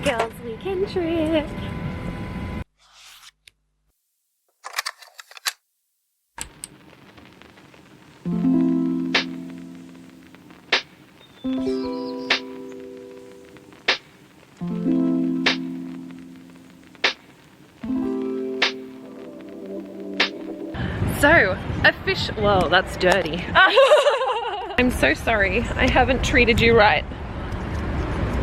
Girls weekend trip. So, well, that's dirty. I'm so sorry, I haven't treated you right.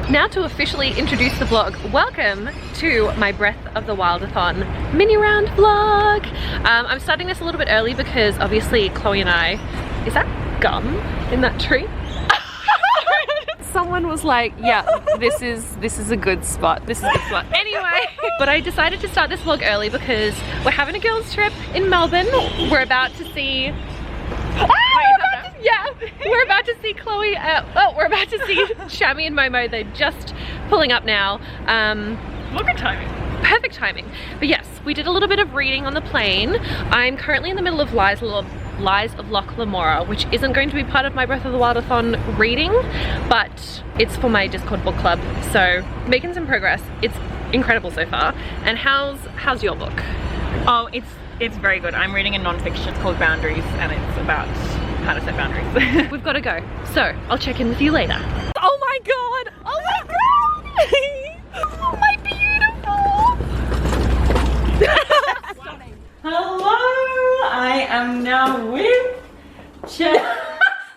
Now to officially introduce the vlog, welcome to my Breath of the Wildathon mini round vlog. I'm starting this a little bit early because obviously Chloe and I, is that gum in that tree? Someone was like, yeah, this is a good spot. This is a good spot. Anyway, but I decided to start this vlog early because we're having a girls trip in Melbourne. We're about to see we're about to see Chloe, we're about to see Chami and Momo. They're just pulling up now. Good timing. Perfect timing. But yes, we did a little bit of reading on the plane. I'm currently in the middle of Lies of Loch Lamora, which isn't going to be part of my Breath of the Wildathon reading, but it's for my Discord book club. So making some progress. It's incredible so far. And how's your book? Oh, it's very good. I'm reading a non-fiction. It's called Boundaries, and it's about how to set boundaries. We've Got to go. So I'll check in with you later. Oh my god! Oh my god! Oh my beautiful! Hello! I am now with Chen. I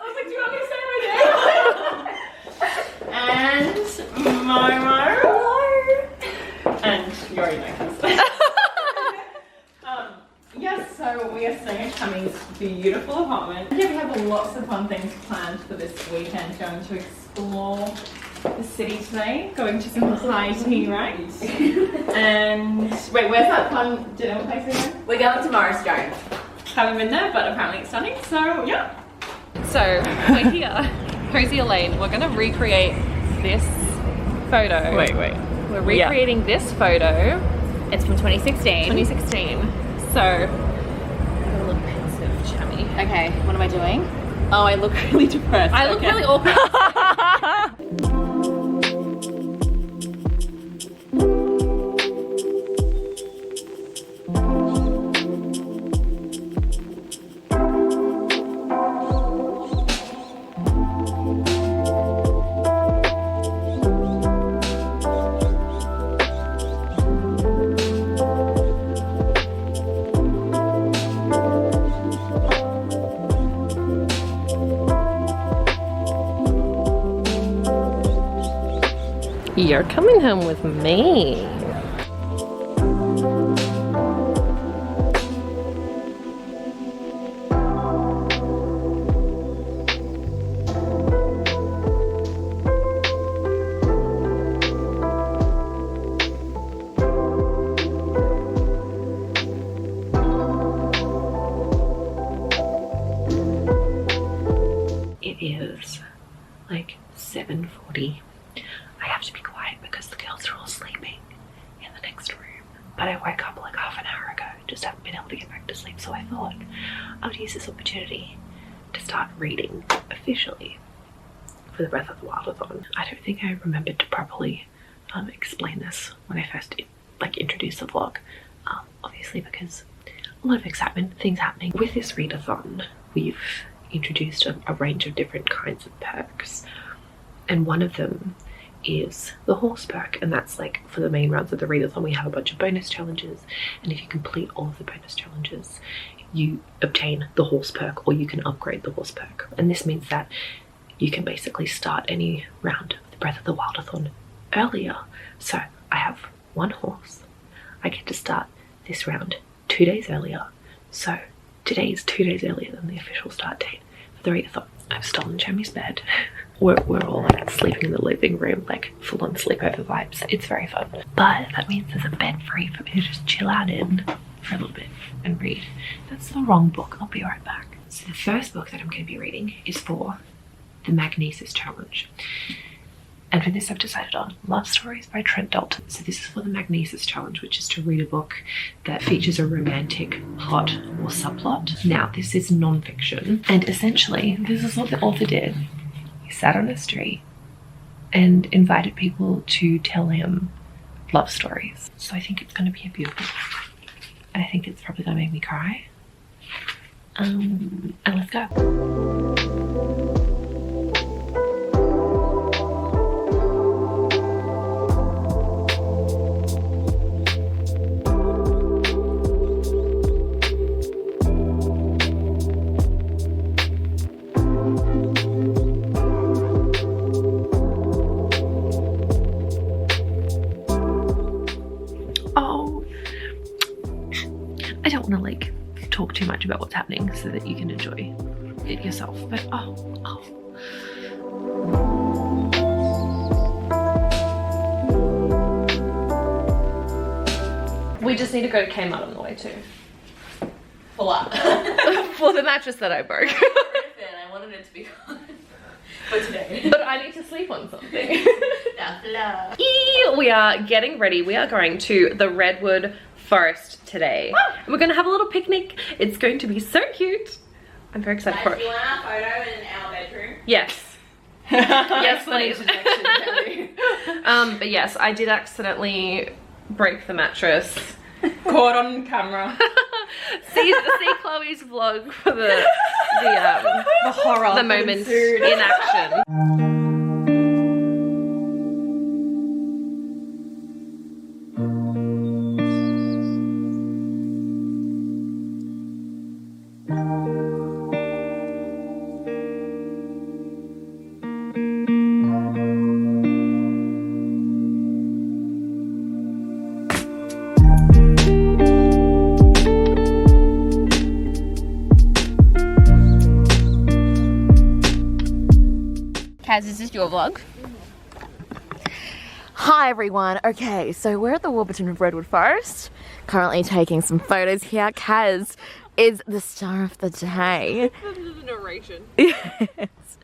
was like, do you want me to say my name? And Momo. Hello! And you already know this. Yes, so we are staying at Chami's beautiful apartment. Yeah, we have lots of fun things planned for this weekend. Going to explore the city today, going to some high tea, right? And wait, where's that fun dinner place again? We're going to Morrisstone. Haven't been there, but apparently it's stunning, so yeah. So we're here, Cozy Lane. We're gonna recreate this photo. Wait. We're recreating this photo. It's from 2016. 2016. So, I got a little pensive, Chami. Okay, what am I doing? Oh, I look really depressed. I look really awkward. You're coming home with me. It is like 7:40. I have to be quiet because the girls are all sleeping in the next room. But I woke up like half an hour ago, just haven't been able to get back to sleep, so I thought I would use this opportunity to start reading officially for the Breath of the Wildathon. I don't think I remembered to properly explain this when I first introduced the vlog, obviously because a lot of excitement, things happening. With this readathon, we've introduced a range of different kinds of perks, and one of them is the horse perk, and that's like for the main rounds of the readathon. We have a bunch of bonus challenges, and if you complete all of the bonus challenges you obtain the horse perk, or you can upgrade the horse perk. And this means that you can basically start any round of the Breath of the Wildathon earlier. So I have one horse, I get to start this round 2 days earlier, so today is 2 days earlier than the official start date for the readathon. I've stolen Chami's bed. We're all like sleeping in the living room, like full on sleepover vibes. It's very fun. But that means there's a bed free for me to just chill out in for a little bit and read. That's the wrong book. I'll be right back. So the first book that I'm going to be reading is for the Magnesis Challenge. And for this I've decided on Love Stories by Trent Dalton. So this is for the Magnesis Challenge, which is to read a book that features a romantic plot or subplot. Now this is non-fiction, and essentially this is what the author did. He sat on a street and invited people to tell him love stories. So I think it's going to be a beautiful book. And I think it's probably going to make me cry. And let's go. I don't want to like talk too much about what's happening so that you can enjoy it yourself, but we just need to go to Kmart on the way too. For what? For the mattress that I broke. I wanted it to be gone for today. But I need to sleep on something. No. We are getting ready. We are going to the Redwood Forest today. And we're gonna have a little picnic. It's going to be so cute. I'm very excited for it. Do you want our photo in our bedroom? Yes. Yes, please. But yes, I did accidentally break the mattress. Caught on camera. See Chloe's vlog for the horror, the moment in action. Kaz, is this your vlog? Hi everyone. Okay, so we're at the Warburton of Redwood Forest. Currently taking some photos here. Kaz is the star of the day. This is the narration. Yes.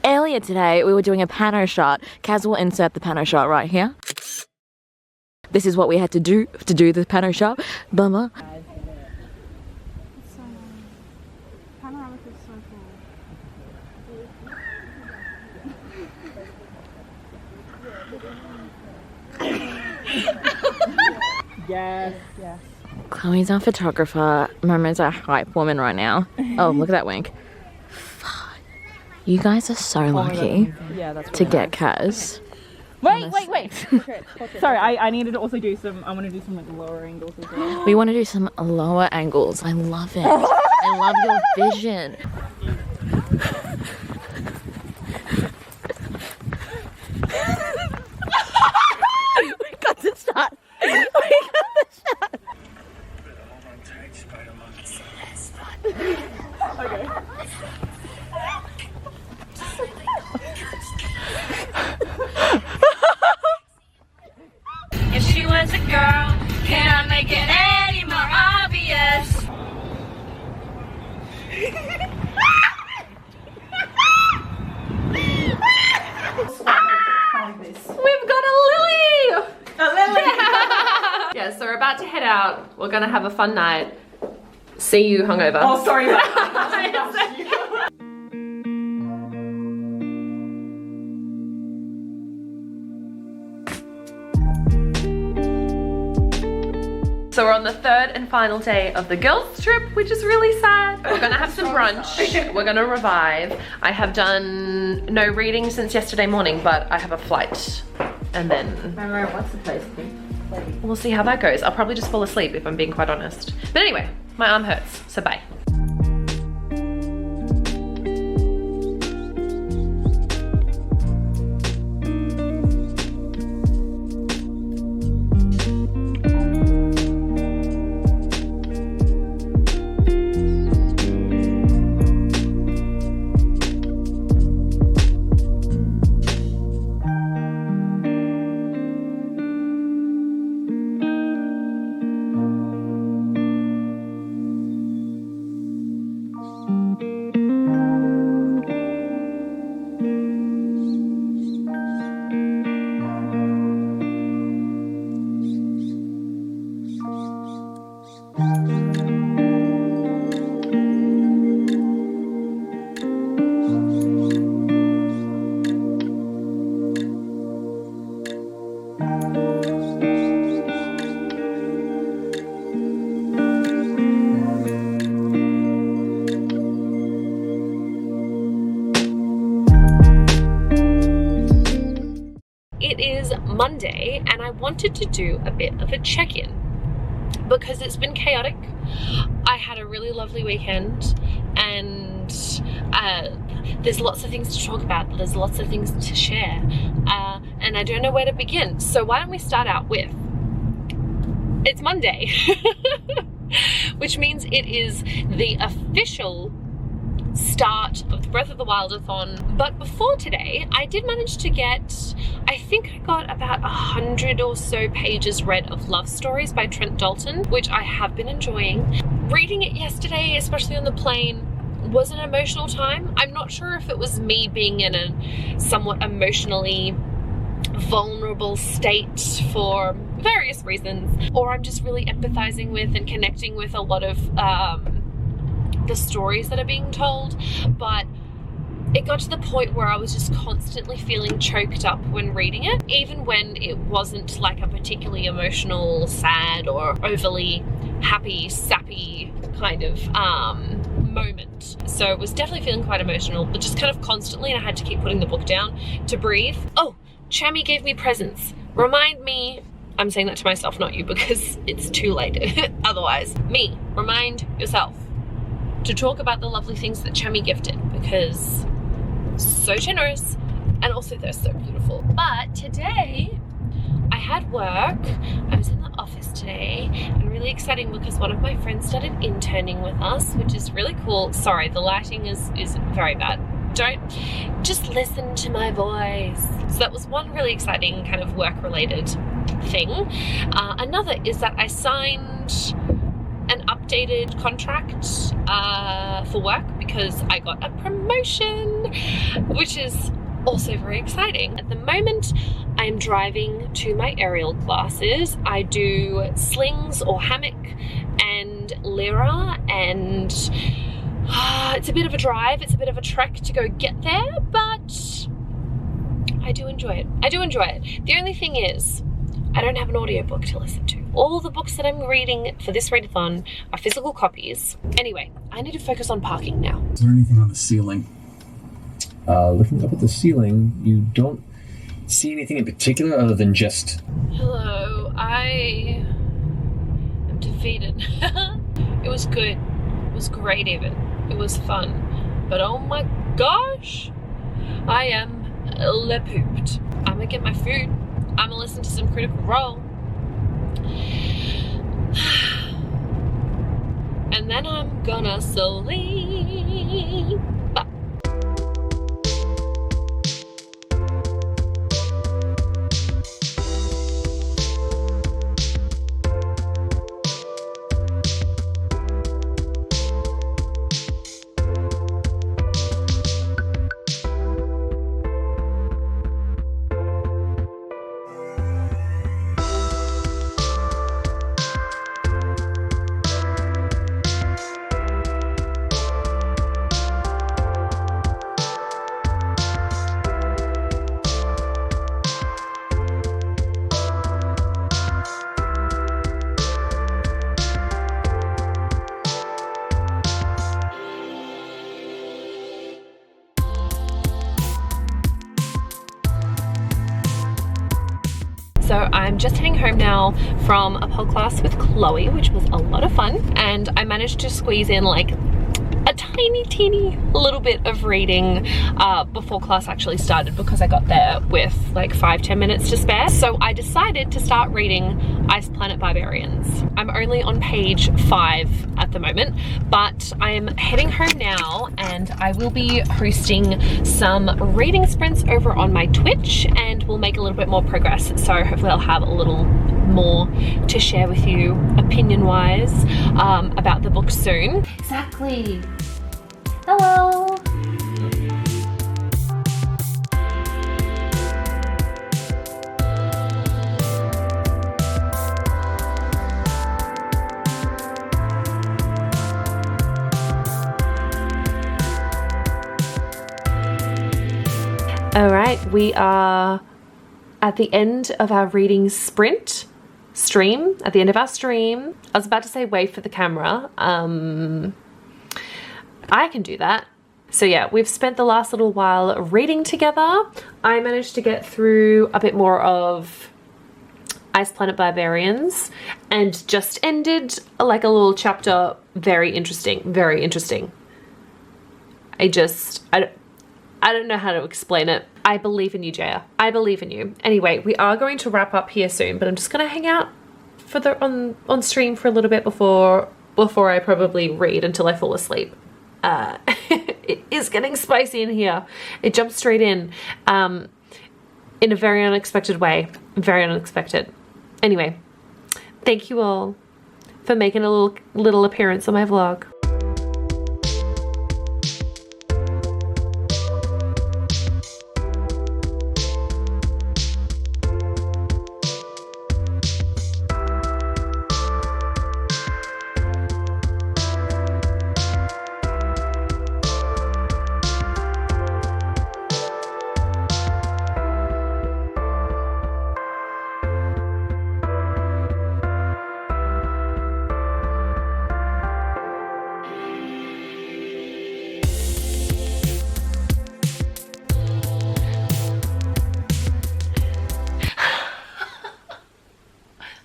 Earlier today, we were doing a pano shot. Kaz will insert the pano shot right here. This is what we had to do the pano shot. Bummer. Yes, yes. Chloe's our photographer. Momo's our hype woman right now. Oh, look at that wink. Fuck. You guys are so lucky to get Kaz. Wait. Sorry, I needed to also do some, I want to do some like lower angles as well. We want to do some lower angles. I love it. I love your vision. We got to start. Okay. If she was a girl, can I make it any more obvious? We've got a lily! A lily! Yeah, so we're about to head out. We're gonna have a fun night. See you hungover. Oh, sorry. So we're on the third and final day of the girls trip, which is really sad. We're gonna have some brunch. We're gonna revive. I have done no reading since yesterday morning, but I have a flight. And then What's the place? we'll see how that goes. I'll probably just fall asleep if I'm being quite honest. But anyway, my arm hurts, so bye. It is Monday and I wanted to do a bit of a check-in because it's been chaotic. I had a really lovely weekend and there's lots of things to talk about, there's lots of things to share, and I don't know where to begin. So why don't we start out with, it's Monday, which means it is the official start of the Breath of the Wildathon. But before today, I did manage to get, I think I got about 100 or so pages read of love stories by Trent Dalton, which I have been enjoying. Reading it yesterday, especially on the plane, was an emotional time. I'm not sure if it was me being in a somewhat emotionally vulnerable state for various reasons, or I'm just really empathizing with and connecting with a lot of the stories that are being told, but it got to the point where I was just constantly feeling choked up when reading it, even when it wasn't like a particularly emotional, sad, or overly happy, sappy kind of moment. So it was definitely feeling quite emotional, but just kind of constantly, and I had to keep putting the book down to breathe. Oh, Chami gave me presents. Remind me, I'm saying that to myself, not you, because it's too late otherwise. Me, remind yourself to talk about the lovely things that Chami gifted, because so generous and also they're so beautiful. But today I had work. I was in the office today, and really exciting because one of my friends started interning with us, which is really cool. Sorry, the lighting is very bad. Don't just listen to my voice. So that was one really exciting kind of work related thing. Another is that I signed an updated contract for work because I got a promotion, which is also very exciting. At the moment, I am driving to my aerial classes. I do slings or hammock and lyra, and it's a bit of a drive, it's a bit of a trek to go get there, but I do enjoy it. I do enjoy it. The only thing is, I don't have an audiobook to listen to. All the books that I'm reading for this readathon are physical copies. Anyway, I need to focus on parking now. Is there anything on the ceiling? Looking up at the ceiling, you don't see anything in particular other than just... Hello, I am defeated. It was good. It was great even. It was fun. But oh my gosh, I am le-pooped. I'm gonna get my food. I'm gonna listen to some Critical Role. And then I'm gonna sleep. So I'm just heading home now from a pole class with Chloe, which was a lot of fun, and I managed to squeeze in like a tiny teeny little bit of reading before class actually started, because I got there with like 5-10 minutes to spare. So I decided to start reading Ice Planet Barbarians. I'm only on page 5 at the moment, but I am heading home now, and I will be hosting some reading sprints over on my Twitch, and we'll make a little bit more progress. So hopefully I'll have a little more to share with you opinion-wise about the book soon. Exactly. Hello. All right, we are at the end of our reading stream, at the end of our stream. I was about to say wave for the camera. I can do that. So yeah, we've spent the last little while reading together. I managed to get through a bit more of Ice Planet Barbarians and just ended like a little chapter. Very interesting, very interesting. I don't know how to explain it. I believe in you, Jaya. I believe in you. Anyway, we are going to wrap up here soon, but I'm just gonna hang out for the on stream for a little bit before I probably read until I fall asleep. It is getting spicy in here. It jumped straight in a very unexpected way. Very unexpected. Anyway, thank you all for making a little appearance on my vlog.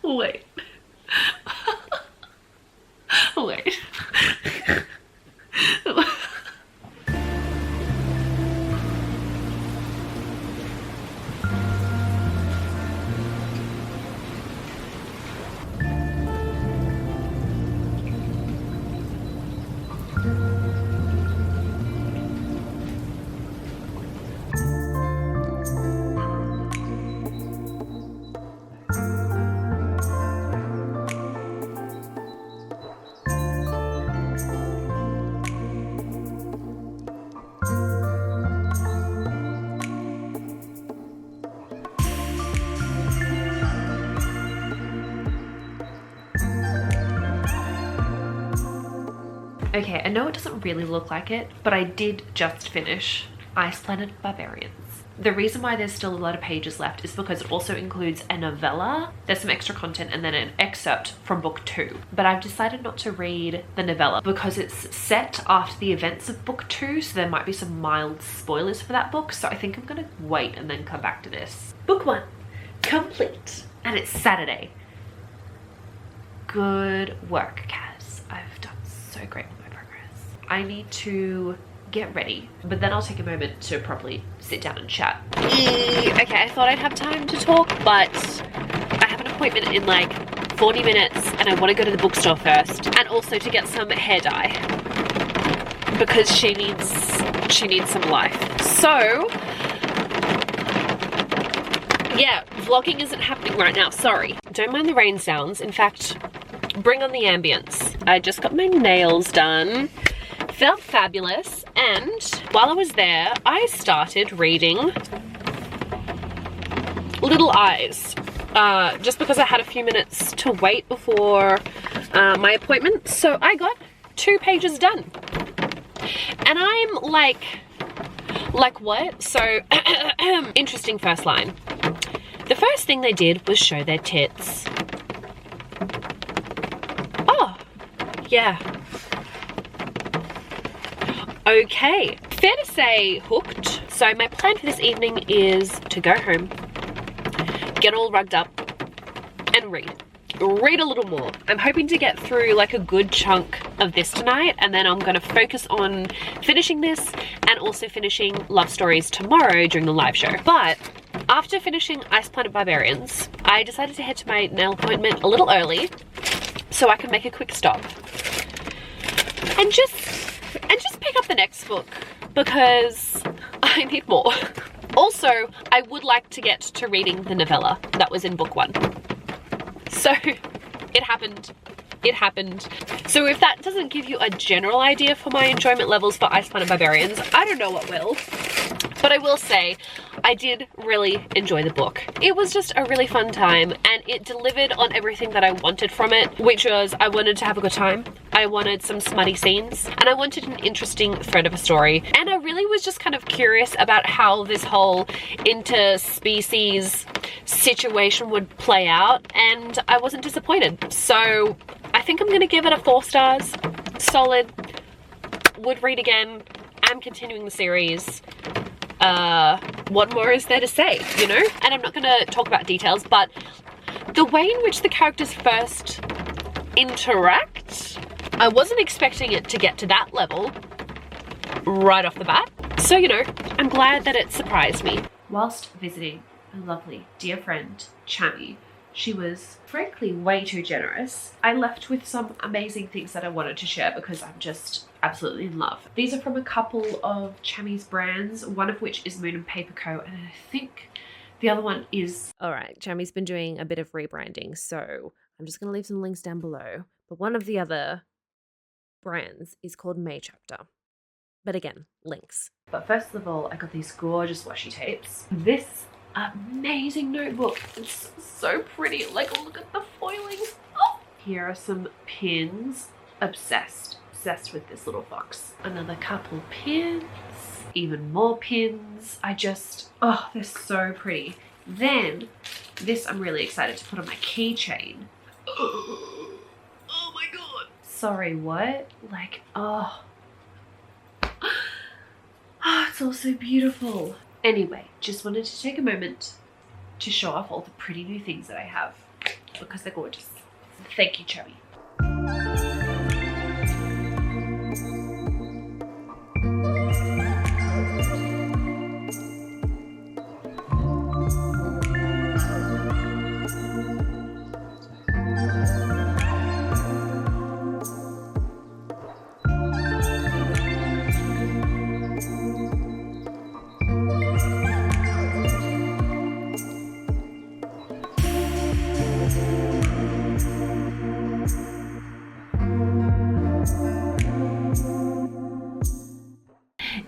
Wait. Wait. Okay, I know it doesn't really look like it, but I did just finish Ice Planet Barbarians. The reason why there's still a lot of pages left is because it also includes a novella. There's some extra content and then an excerpt from book 2. But I've decided not to read the novella because it's set after the events of book 2, so there might be some mild spoilers for that book. So I think I'm gonna wait and then come back to this. Book 1, complete. And it's Saturday. Good work, Kaz. I've done so great with my progress. I need to get ready, but then I'll take a moment to properly sit down and chat. Okay, I thought I'd have time to talk, but I have an appointment in like 40 minutes and I want to go to the bookstore first, and also to get some hair dye because she needs some life. So yeah, vlogging isn't happening right now, sorry. Don't mind the rain sounds. In fact, bring on the ambience. I just got my nails done. Felt fabulous, and while I was there, I started reading Little Eyes. Just because I had a few minutes to wait before my appointment, so I got 2 pages done. And I'm like what? So, interesting first line. The first thing they did was show their tits. Oh, yeah. Okay, fair to say hooked. So my plan for this evening is to go home, get all rugged up, and read a little more. I'm hoping to get through like a good chunk of this tonight, and then I'm going to focus on finishing this and also finishing Love Stories tomorrow during the live show. But after finishing Ice Planet Barbarians, I decided to head to my nail appointment a little early so I could make a quick stop and just pick up the next book because I need more. Also, I would like to get to reading the novella that was in book 1. So it happened. It happened. So if that doesn't give you a general idea for my enjoyment levels for Ice Planet Barbarians, I don't know what will. But I will say, I did really enjoy the book. It was just a really fun time, and it delivered on everything that I wanted from it, which was I wanted to have a good time, I wanted some smutty scenes, and I wanted an interesting thread of a story. And I really was just kind of curious about how this whole interspecies situation would play out, and I wasn't disappointed. So I think I'm gonna give it a 4 stars. Solid. Would read again. I'm continuing the series. What more is there to say, you know? And I'm not gonna talk about details, but the way in which the characters first interact, I wasn't expecting it to get to that level right off the bat. So, you know, I'm glad that it surprised me. Whilst visiting a lovely dear friend, Chami, she was frankly way too generous. I left with some amazing things that I wanted to share because I'm just absolutely in love. These are from a couple of Chami's brands, one of which is Moon and Paper Co, and I think the other one is... Alright, Chami's been doing a bit of rebranding, so I'm just going to leave some links down below. But one of the other brands is called May Chapter. But again, links. But first of all, I got these gorgeous washi tapes. This amazing notebook. It's so pretty. Like, look at the foiling. Oh! Here are some pins. Obsessed with this little fox. Another couple pins. Even more pins. Oh, they're so pretty. Then, this I'm really excited to put on my keychain. Oh my god. Sorry, what? Like, oh. Oh, it's all so beautiful. Anyway, just wanted to take a moment to show off all the pretty new things that I have because they're gorgeous. Thank you, Chami.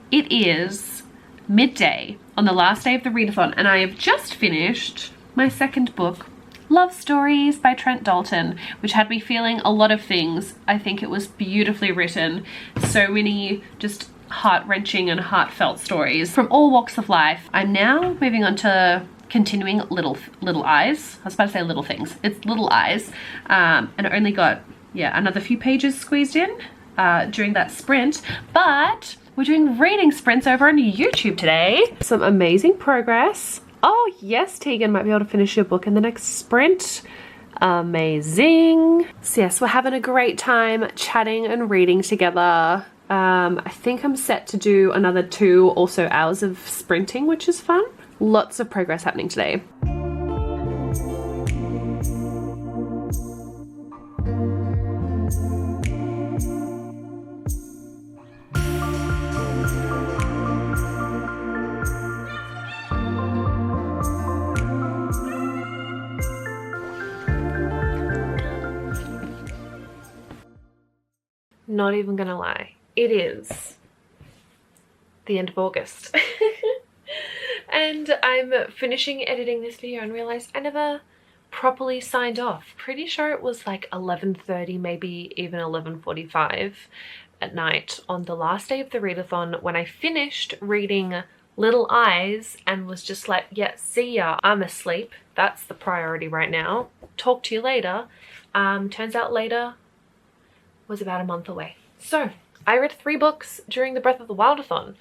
It is midday on the last day of the readathon, and I have just finished my second book, Love Stories by Trent Dalton, which had me feeling a lot of things. I think it was beautifully written. So many just heart-wrenching and heartfelt stories from all walks of life. I'm now moving on to continuing Little Eyes. I was about to say Little Things. It's Little Eyes. And I only got, yeah, another few pages squeezed in during that sprint. But we're doing reading sprints over on YouTube today. Some amazing progress. Oh yes, Tegan might be able to finish your book in the next sprint. Amazing. So yes, we're having a great time chatting and reading together. I think I'm set to do another 2 or so hours of sprinting, which is fun. Lots of progress happening today. Not even gonna lie, it is the end of August. And I'm finishing editing this video and realized I never properly signed off. Pretty sure it was like 11:30, maybe even 11:45 at night on the last day of the readathon when I finished reading Little Eyes and was just like, yeah, see ya, I'm asleep. That's the priority right now. Talk to you later. Turns out later was about a month away. So I read 3 books during the Breath of the Wildathon.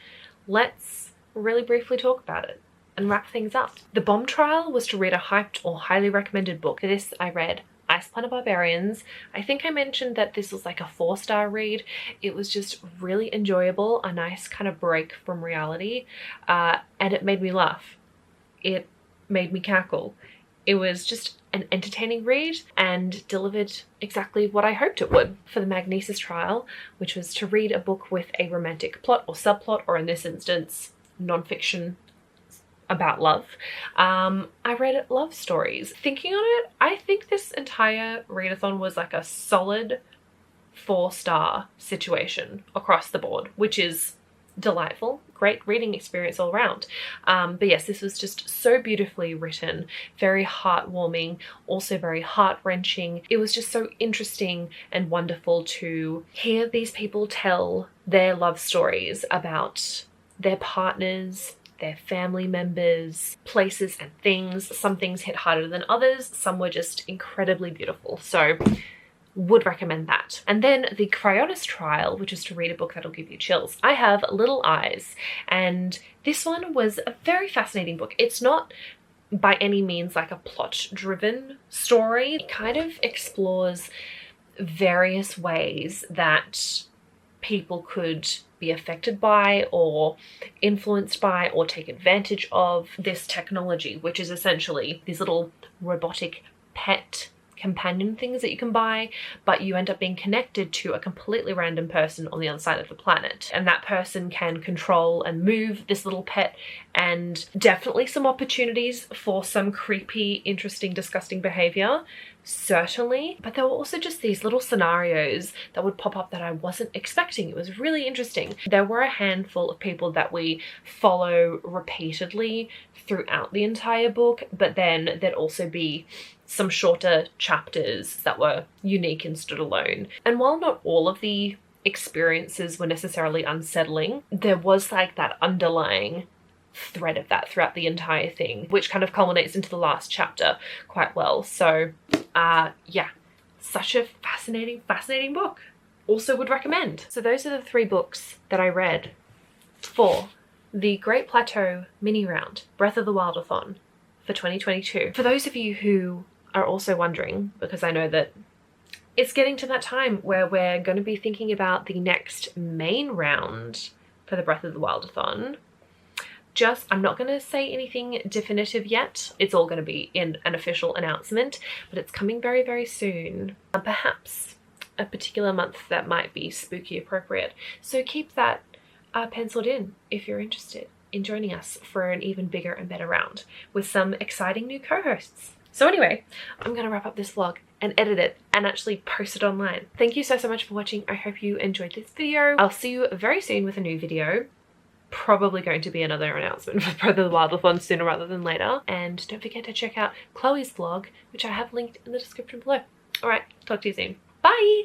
Let's really briefly talk about it and wrap things up. The bomb trial was to read a hyped or highly recommended book. For this I read Ice Planet Barbarians. I think I mentioned that this was like a 4-star read. It was just really enjoyable, a nice kind of break from reality, and it made me laugh. It made me cackle. It was just an entertaining read and delivered exactly what I hoped it would. For the Magnesis trial, which was to read a book with a romantic plot or subplot, or in this instance, non-fiction about love, I read Love Stories. Thinking on it, I think this entire readathon was like a solid 4-star situation across the board, which is delightful. Great reading experience all around. But yes, this was just so beautifully written, very heartwarming, also very heart-wrenching. It was just so interesting and wonderful to hear these people tell their love stories about their partners, their family members, places and things. Some things hit harder than others. Some were just incredibly beautiful. So would recommend that. And then the Cryonis trial, which is to read a book that'll give you chills. I have Little Eyes, and this one was a very fascinating book. It's not by any means like a plot-driven story. It kind of explores various ways that people could be affected by or influenced by or take advantage of this technology, which is essentially these little robotic pet companion things that you can buy, but you end up being connected to a completely random person on the other side of the planet, and that person can control and move this little pet, and definitely some opportunities for some creepy, interesting, disgusting behavior, certainly, but there were also just these little scenarios that would pop up that I wasn't expecting. It was really interesting. There were a handful of people that we follow repeatedly throughout the entire book, but then there'd also be some shorter chapters that were unique and stood alone. And while not all of the experiences were necessarily unsettling, there was like that underlying thread of that throughout the entire thing, which kind of culminates into the last chapter quite well. So yeah, such a fascinating book. Also would recommend. So those are the 3 books that I read for the Great Plateau mini round, Breath of the Wildathon for 2022. For those of you who are also wondering, because I know that it's getting to that time where we're going to be thinking about the next main round for the Breath of the Wildathon. I'm not going to say anything definitive yet. It's all going to be in an official announcement, but it's coming very, very soon. Perhaps a particular month that might be spooky appropriate. So keep that penciled in if you're interested in joining us for an even bigger and better round with some exciting new co-hosts. So anyway, I'm going to wrap up this vlog and edit it and actually post it online. Thank you so much for watching. I hope you enjoyed this video. I'll see you very soon with a new video. Probably going to be another announcement for Breath of the Wildathon sooner rather than later. And don't forget to check out Chloe's vlog, which I have linked in the description below. Alright, talk to you soon. Bye!